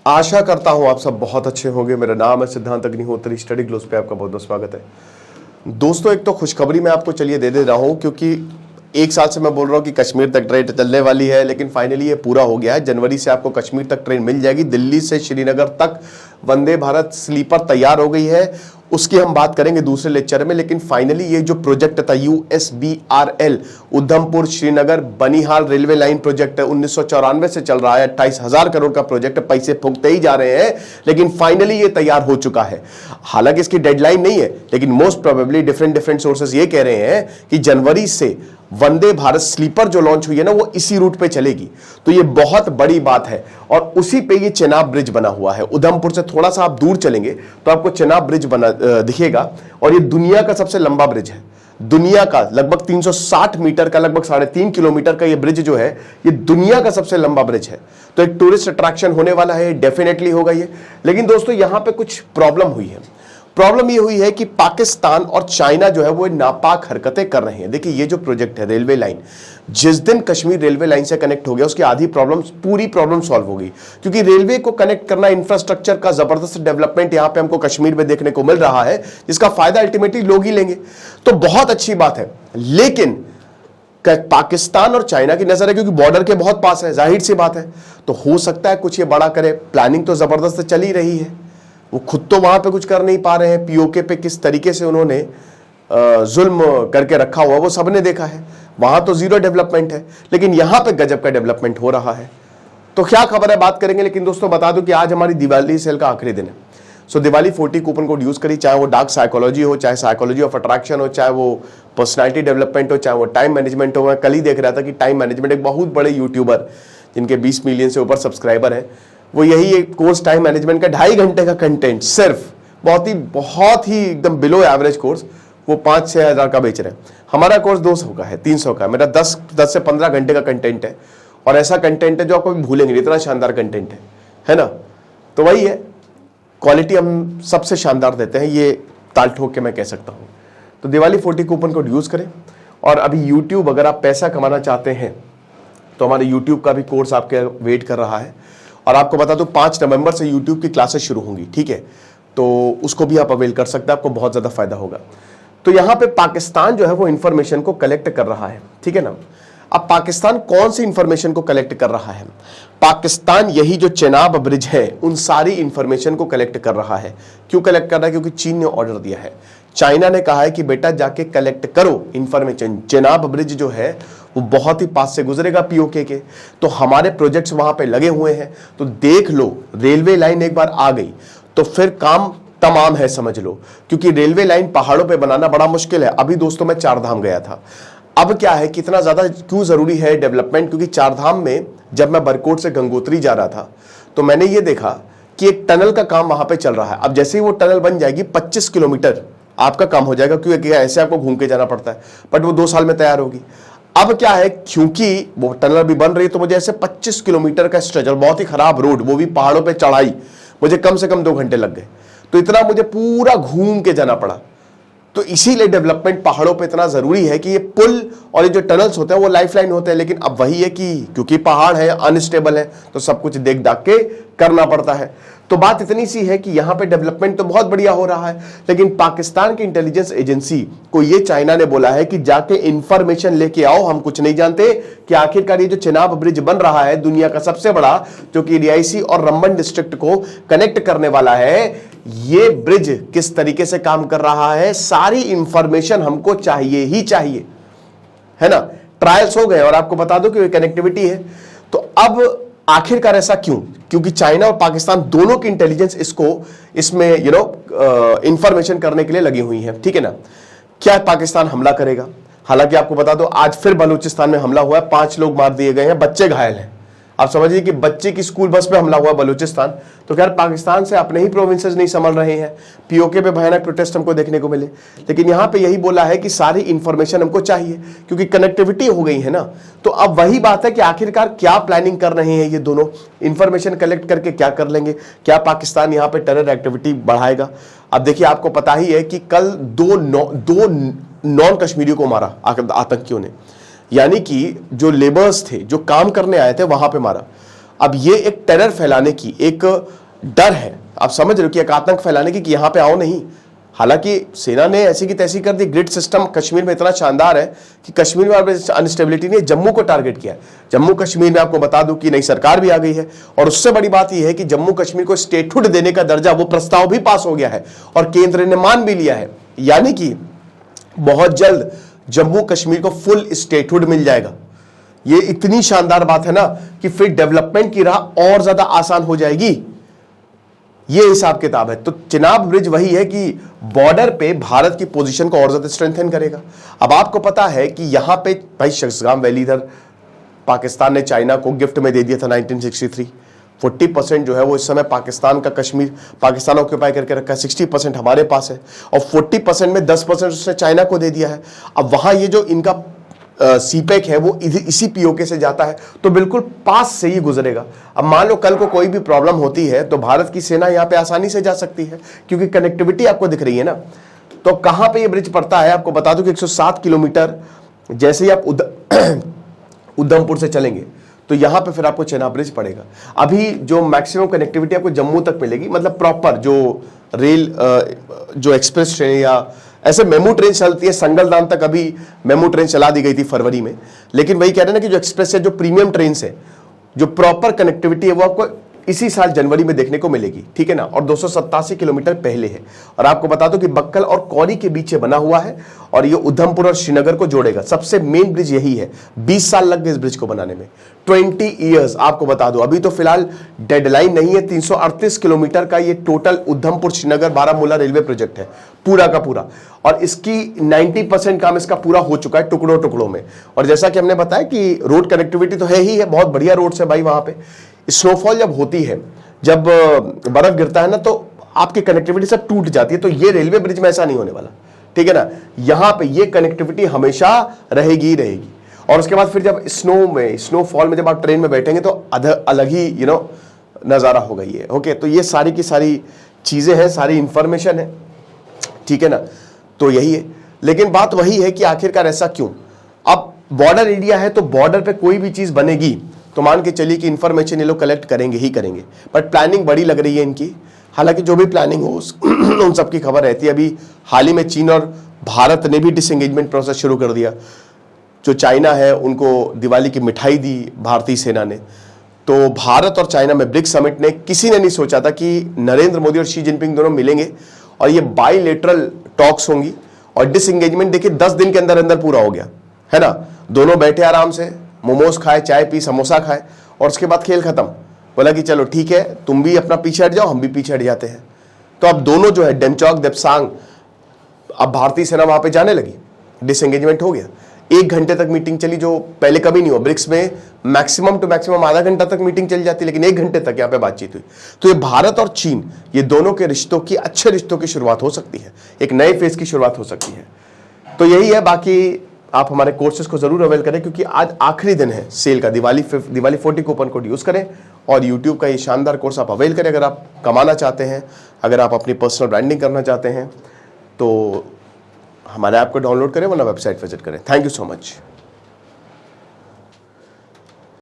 आशा करता हूं आप सब बहुत अच्छे होंगे। मेरा नाम है सिद्धांत अग्निहोत्री, स्टडी ग्लोस पे आपका बहुत बहुत स्वागत है। दोस्तों, एक तो खुशखबरी मैं आपको चलिए दे रहा हूं, क्योंकि एक साल से मैं बोल रहा हूं कि कश्मीर तक ट्रेन चलने वाली है, लेकिन फाइनली ये पूरा हो गया है। जनवरी से आपको कश्मीर तक ट्रेन मिल जाएगी। दिल्ली से श्रीनगर तक वंदे भारत स्लीपर तैयार हो गई है, उसकी हम बात करेंगे दूसरे लेक्चर में। लेकिन फाइनली ये जो प्रोजेक्ट था USBRL Udhampur Srinagar Banihal railway line project है, 1994 से चल रहा है। 28,000 करोड़ का प्रोजेक्ट, पैसे फूंकते ही जा रहे हैं, लेकिन फाइनली ये तैयार हो चुका है। हालांकि इसकी डेडलाइन नहीं है, लेकिन मोस्ट प्रोबेबली डिफरेंट सोर्सेस ये कह रहे हैं कि जनवरी से वंदे भारत स्लीपर जो लॉन्च हुई है ना, वो इसी रूट पे चलेगी। तो ये बहुत बड़ी बात है। और उसी पे ये चेनाब ब्रिज बना हुआ है। उधमपुर से थोड़ा सा आप दूर चलेंगे तो आपको चेनाब ब्रिज बना दिखेगा, और ये दुनिया का सबसे लंबा ब्रिज है। दुनिया का लगभग 360 मीटर का, लगभग 3.5 किलोमीटर का ये ब्रिज जो है, ये दुनिया का सबसे लंबा ब्रिज है। तो एक टूरिस्ट अट्रैक्शन होने वाला है, डेफिनेटली होगा ये। लेकिन दोस्तों, यहां पे कुछ प्रॉब्लम हुई है। प्रॉब्लम ये हुई है कि पाकिस्तान और चाइना जो है वो नापाक हरकतें कर रहे हैं। देखिए, ये जो प्रोजेक्ट है रेलवे लाइन, जिस दिन कश्मीर रेलवे लाइन से कनेक्ट हो गया, उसकी आधी प्रॉब्लम, पूरी प्रॉब्लम सॉल्व होगी। क्योंकि रेलवे को कनेक्ट करना, इंफ्रास्ट्रक्चर का जबरदस्त डेवलपमेंट यहां पे हमको कश्मीर में देखने को मिल रहा है, जिसका फायदा अल्टीमेटली लोग ही लेंगे। तो बहुत अच्छी बात है। लेकिन पाकिस्तान और चाइना की नजर है, क्योंकि बॉर्डर के बहुत पास है, जाहिर सी बात है। तो हो सकता है कुछ ये बड़ा करे। प्लानिंग तो जबरदस्त चल ही रही है। वो खुद तो वहां पे कुछ कर नहीं पा रहे हैं। पीओके पे किस तरीके से उन्होंने जुल्म करके रखा हुआ वो सबने देखा है। वहां तो जीरो डेवलपमेंट है, लेकिन यहां पे गजब का डेवलपमेंट हो रहा है। तो क्या खबर है, बात करेंगे। लेकिन दोस्तों, बता दूं कि आज हमारी दिवाली सेल का आखिरी दिन है। सो दिवाली 40 कूपन कोड यूज करिए, चाहे वो डार्क साइकोलॉजी हो, चाहे साइकोलॉजी ऑफ अट्रैक्शन हो, चाहे वो पर्सनैलिटी डेवलपमेंट हो, चाहे वो टाइम मैनेजमेंट हो। मैं कल ही देख रहा था कि टाइम मैनेजमेंट, एक बहुत बड़े यूट्यूबर जिनके 20 मिलियन से ऊपर सब्सक्राइबर है, वो यही एक कोर्स टाइम मैनेजमेंट का 2.5 घंटे का कंटेंट, सिर्फ बहुत ही एकदम बिलो एवरेज कोर्स, वो 5-6 हज़ार का बेच रहे हैं। हमारा कोर्स 200 का है, 300 का। मेरा 10 से 15 घंटे का कंटेंट है, और ऐसा कंटेंट है जो आपको भूलेंगे नहीं, इतना शानदार कंटेंट है ना। तो वही है, क्वालिटी हम सबसे शानदार देते हैं, ये ताल ठोक के मैं कह सकता हूँ। तो दिवाली 40 कूपन कोड यूज करें। और अभी यूट्यूब, अगर आप पैसा कमाना चाहते हैं तो हमारे यूट्यूब का भी कोर्स आपके वेट कर रहा है। और आपको बता दूं, 5 नवंबर से यूट्यूब की क्लासेस शुरू होंगी, ठीक है। तो उसको भी आप अवेल कर सकते हैं, आपको बहुत ज्यादा फायदा होगा। तो यहां पे पाकिस्तान जो है वो इंफॉर्मेशन को कलेक्ट कर रहा है, ठीक है ना। अब पाकिस्तान कौन सी इंफॉर्मेशन को कलेक्ट कर रहा है? पाकिस्तान यही जो चेनाब ब्रिज है, उन सारी इंफॉर्मेशन को कलेक्ट कर रहा है। क्यों कलेक्ट कर रहा है? क्योंकि चीन ने ऑर्डर दिया है। चाइना ने कहा है कि बेटा जाके कलेक्ट करो इंफॉर्मेशन। चेनाब ब्रिज जो है वो बहुत ही पास से गुजरेगा पीओके के, तो हमारे प्रोजेक्ट्स वहां पे लगे हुए हैं। तो देख लो, रेलवे लाइन एक बार आ गई तो फिर काम तमाम है, समझ लो। क्योंकि रेलवे लाइन पहाड़ों पे बनाना बड़ा मुश्किल है। अभी दोस्तों मैं 4 धाम गया था। अब क्या है, कितना ज्यादा क्यों जरूरी है डेवलपमेंट? क्योंकि 4 धाम में जब मैं बरकोट से गंगोत्री जा रहा था तो मैंने ये देखा कि एक टनल का काम वहां पे चल रहा है। अब जैसे ही वो टनल बन जाएगी, 25 किलोमीटर आपका काम हो जाएगा, क्योंकि ऐसे आपको घूम के जाना पड़ता है, बट वो 2 साल में तैयार होगी। अब क्या है, क्योंकि वो टनल भी बन रही है, तो मुझे ऐसे 25 किलोमीटर का स्ट्रेचर, बहुत ही खराब रोड, वो भी पहाड़ों पे चढ़ाई, मुझे कम से कम 2 घंटे लग गए। तो इतना मुझे पूरा घूम के जाना पड़ा। तो इसीलिए डेवलपमेंट पहाड़ों पे इतना जरूरी है कि ये पुल और ये जो टनल्स होते हैं वो लाइफलाइन होते हैं। लेकिन अब वही है कि क्योंकि पहाड़ है, अनस्टेबल है, तो सब कुछ देख दाख के करना पड़ता है। तो बात इतनी सी है कि यहां पे डेवलपमेंट तो बहुत बढ़िया हो रहा है, लेकिन पाकिस्तान की इंटेलिजेंस एजेंसी को ये चाइना ने बोला है कि जाके इंफॉर्मेशन लेके आओ, हम कुछ नहीं जानते कि आखिरकार ये जो चेनाब ब्रिज बन रहा है, दुनिया का सबसे बड़ा, जो कि रियासी और रंबन डिस्ट्रिक्ट को कनेक्ट करने वाला है, ये ब्रिज किस तरीके से काम कर रहा है, सारी इंफॉर्मेशन हमको चाहिए ही चाहिए, है ना। ट्रायल्स हो गए और आपको बता दो कि कनेक्टिविटी है। तो अब आखिरकार ऐसा क्यों? क्योंकि चाइना और पाकिस्तान दोनों की इंटेलिजेंस इसमें इंफॉर्मेशन करने के लिए लगी हुई है, ठीक है ना। क्या पाकिस्तान हमला करेगा? हालांकि आपको बता दो, आज फिर बलूचिस्तान में हमला हुआ है, 5 लोग मार दिए गए हैं, बच्चे घायल हैं। आप समझिए कि बच्चे की स्कूल बस पे हमला हुआ बलूचिस्तान। तो खैर, पाकिस्तान से अपने ही प्रोविंसेस नहीं संभल रहे हैं। पीओके पे भयानक प्रोटेस्ट हमको देखने को मिले, लेकिन यहां पे यही बोला है कि सारी इंफॉर्मेशन हमको चाहिए, क्योंकि कनेक्टिविटी हो गई है ना। तो अब वही बात है कि आखिरकार क्या प्लानिंग कर रहे हैं ये दोनों, इंफॉर्मेशन कलेक्ट करके क्या कर लेंगे? क्या पाकिस्तान यहाँ पे टेरर एक्टिविटी बढ़ाएगा? अब देखिए, आपको पता ही है कि कल दो नॉन कश्मीरियों को मारा आतंकियों ने, यानी कि जो लेबर्स थे, जो काम करने आए थे, वहां पे मारा। अब ये एक टेरर फैलाने की, एक डर है, आप समझ रहे हो कि एक आतंक फैलाने की कि यहां पे आओ नहीं। हालांकि सेना ने ऐसी की तैसी कर दी। ग्रिड सिस्टम कश्मीर में इतना शानदार है कि कश्मीर में अनस्टेबिलिटी ने जम्मू को टारगेट किया है। जम्मू कश्मीर में आपको बता दूं कि नई सरकार भी आ गई है, और उससे बड़ी बात यह है कि जम्मू कश्मीर को स्टेटहुड देने का दर्जा, वो प्रस्ताव भी पास हो गया है और केंद्र ने मान भी लिया है। यानी कि बहुत जल्द जम्मू कश्मीर को फुल स्टेटहुड मिल जाएगा। ये इतनी शानदार बात है ना कि फिर डेवलपमेंट की राह और ज्यादा आसान हो जाएगी। ये हिसाब किताब है। तो चिनाब ब्रिज वही है कि बॉर्डर पे भारत की पोजीशन को और ज्यादा स्ट्रेंथन करेगा। अब आपको पता है कि यहां पे भाई शख्सगाम वैली इधर पाकिस्तान ने चाइना को गिफ्ट में दे दिया था 1963। 40% जो है वो इस समय पाकिस्तान का, कश्मीर पाकिस्तान ऑक्यूपाई करके रखा है, 60% हमारे पास है, और 40% में 10% उसने चाइना को दे दिया है। अब वहां ये जो इनका सीपेक है वो इसी पीओके से जाता है, तो बिल्कुल पास से ही गुजरेगा। अब मान लो कल को कोई भी प्रॉब्लम होती है तो भारत की सेना यहां पे आसानी से जा सकती है, क्योंकि कनेक्टिविटी आपको दिख रही है ना। तो कहां पे ये ब्रिज पड़ता है आपको बता दूं कि 107 किलोमीटर जैसे ही आप उधमपुर से चलेंगे तो यहां पे फिर आपको चेनाब ब्रिज पड़ेगा। अभी जो मैक्सिमम कनेक्टिविटी आपको जम्मू तक मिलेगी, मतलब प्रॉपर जो रेल जो एक्सप्रेस ट्रेन या ऐसे मेमू ट्रेन चलती है, संगलदान तक अभी मेमू ट्रेन चला दी गई थी फरवरी में, लेकिन वही कह रहे हैं ना कि जो एक्सप्रेस है, जो प्रीमियम ट्रेन है, जो प्रॉपर कनेक्टिविटी है वो आपको इसी साल जनवरी में देखने को मिलेगी, ठीक है ना। और 287 किलोमीटर पहले है। और आपको बता दो कि बक्कल और कौरी के बीच बना हुआ है, और ये उधमपुर और श्रीनगर को जोड़ेगा। सबसे मेन ब्रिज यही है। 20 साल लग गए इस ब्रिज को बनाने में, 20 ईयर्स। आपको बता दो अभी तो फिलहाल डेडलाइन नहीं है। 338 किलोमीटर का ये total Udhampur Srinagar Baramulla railway project है पूरा का पूरा, और इसकी 90% काम इसका पूरा हो चुका है टुकड़ों टुकड़ों में। और जैसा कि हमने बताया कि रोड कनेक्टिविटी तो है ही है, बहुत बढ़िया रोड है भाई। वहां पे स्नोफॉल जब होती है, जब बर्फ गिरता है ना, तो आपकी कनेक्टिविटी सब टूट जाती है। तो ये रेलवे ब्रिज में ऐसा नहीं होने वाला, ठीक है ना। यहां पे ये कनेक्टिविटी हमेशा रहेगी ही रहेगी। और उसके बाद फिर जब स्नोफॉल में जब आप ट्रेन में बैठेंगे तो अलग ही नजारा होगा ये। ओके, तो ये सारी की सारी चीजें हैं, सारी इंफॉर्मेशन है, ठीक है ना। तो यही है, लेकिन बात वही है कि आखिरकार ऐसा क्यों। अब बॉर्डर एरिया है तो बॉर्डर पे कोई भी चीज बनेगी तो मान के चलिए कि इंफॉर्मेशन ये लोग कलेक्ट करेंगे ही करेंगे, बट प्लानिंग बड़ी लग रही है इनकी। हालांकि जो भी प्लानिंग हो उन सबकी खबर रहती है। अभी हाल ही में चीन और भारत ने भी डिसएंगेजमेंट प्रोसेस शुरू कर दिया। जो चाइना है उनको दिवाली की मिठाई दी भारतीय सेना ने। तो भारत और चाइना में ब्रिक्स समिट ने, किसी ने नहीं सोचा था कि नरेंद्र मोदी और शी जिनपिंग दोनों मिलेंगे और ये बाइलेटरल टॉक्स होंगी। और डिसएंगेजमेंट देखिए 10 दिन के अंदर अंदर पूरा हो गया है ना। दोनों बैठे आराम से, मोमोज खाए, चाय पी, समोसा खाए, और उसके बाद खेल खत्म। बोला कि चलो ठीक है, तुम भी अपना पीछे हट जाओ, हम भी पीछे हट जाते हैं। तो अब दोनों जो है डेमचौक देपसांग, अब भारतीय सेना वहां पे जाने लगी, डिसएंगेजमेंट हो गया। 1 घंटे तक मीटिंग चली, जो पहले कभी नहीं हुआ। ब्रिक्स में मैक्सिमम टू मैक्सिमम आधा घंटा तक मीटिंग चल जाती, लेकिन 1 घंटे तक यहाँ पे बातचीत हुई। तो ये भारत और चीन, ये दोनों के रिश्तों की, अच्छे रिश्तों की शुरुआत हो सकती है, एक नए फेज की शुरुआत हो सकती है। तो यही है। बाकी आप हमारे कोर्सेज को जरूर अवेल करें, क्योंकि आज आखिरी दिन है सेल का। दिवाली 40 कूपन कोड यूज करें और यूट्यूब का ये शानदार कोर्स आप अवेल करें। अगर आप कमाना चाहते हैं, अगर आप अपनी पर्सनल ब्रांडिंग करना चाहते हैं, तो हमारे ऐप को डाउनलोड करें, वरना वेबसाइट विजिट करें। Thank you so much.